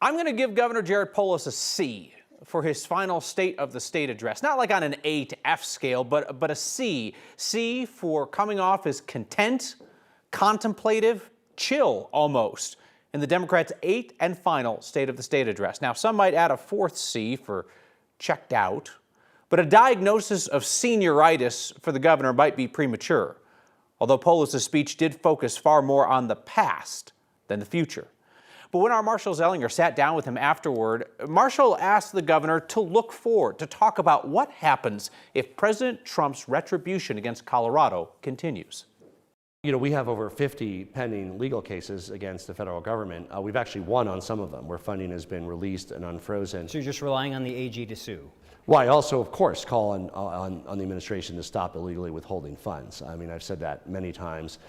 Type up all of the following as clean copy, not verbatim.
I'm going to give Governor Jared Polis a C for his final State of the State address. Not like on an A to F scale, but a C. C for coming off as content, contemplative, chill almost in the Democrats' 8th and final State of the State address. Now, some might add a 4th C for checked out, but a diagnosis of senioritis for the governor might be premature, although Polis' speech did focus far more on the past than the future. But when our Marshall Zelinger sat down with him afterward, Marshall asked the governor to look forward, to talk about what happens if President Trump's retribution against Colorado continues. You know, we have over 50 pending legal cases against the federal government. We've actually won on some of them where funding has been released and unfrozen. So you're just relying on the AG to sue? Well, I also, of course, call on the administration to stop illegally withholding funds. I mean, I've said that many times.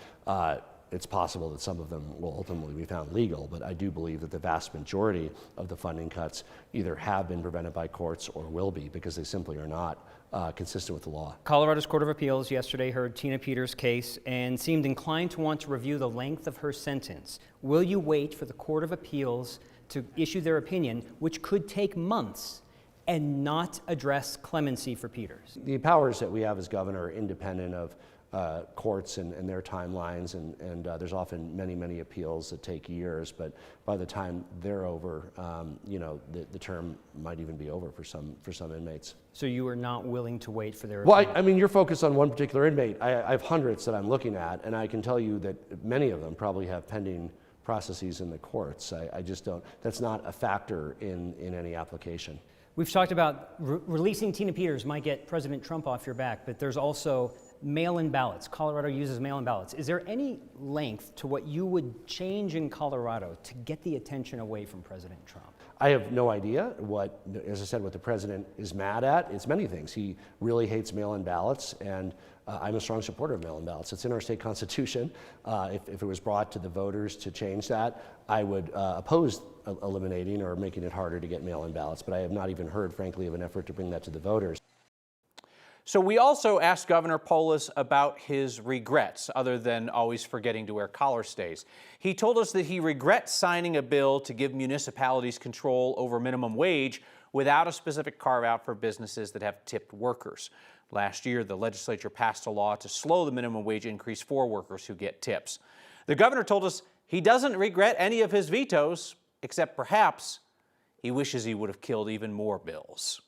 It's possible that some of them will ultimately be found legal, but I do believe that the vast majority of the funding cuts either have been prevented by courts or will be, because they simply are not consistent with the law. Colorado's Court of Appeals yesterday heard Tina Peters' case and seemed inclined to want to review the length of her sentence. Will you wait for the Court of Appeals to issue their opinion, which could take months, and not address clemency for Peters? The powers that we have as governor are independent of courts and their timelines, and there's often many appeals that take years, but by the time they're over, you know, the term might even be over for some inmates. So you are not willing to wait for their opinion? Well, I mean, you're focused on one particular inmate. I have hundreds that I'm looking at, and I can tell you that many of them probably have pending processes in the courts. I just don't, that's not a factor in any application. We've talked about releasing Tina Peters might get President Trump off your back, but there's also mail-in ballots. Colorado uses mail-in ballots. Is there any length to what you would change in Colorado to get the attention away from President Trump? I have no idea what, as I said, what the president is mad at. It's many things. He really hates mail-in ballots, and I'm a strong supporter of mail-in ballots. It's in our state constitution. If it was brought to the voters to change that, I would oppose eliminating or making it harder to get mail-in ballots, but I have not even heard, frankly, of an effort to bring that to the voters. So we also asked Governor Polis about his regrets, other than always forgetting to wear collar stays. He told us that he regrets signing a bill to give municipalities control over minimum wage without a specific carve-out for businesses that have tipped workers. Last year, the legislature passed a law to slow the minimum wage increase for workers who get tips. The governor told us he doesn't regret any of his vetoes, except perhaps he wishes he would have killed even more bills.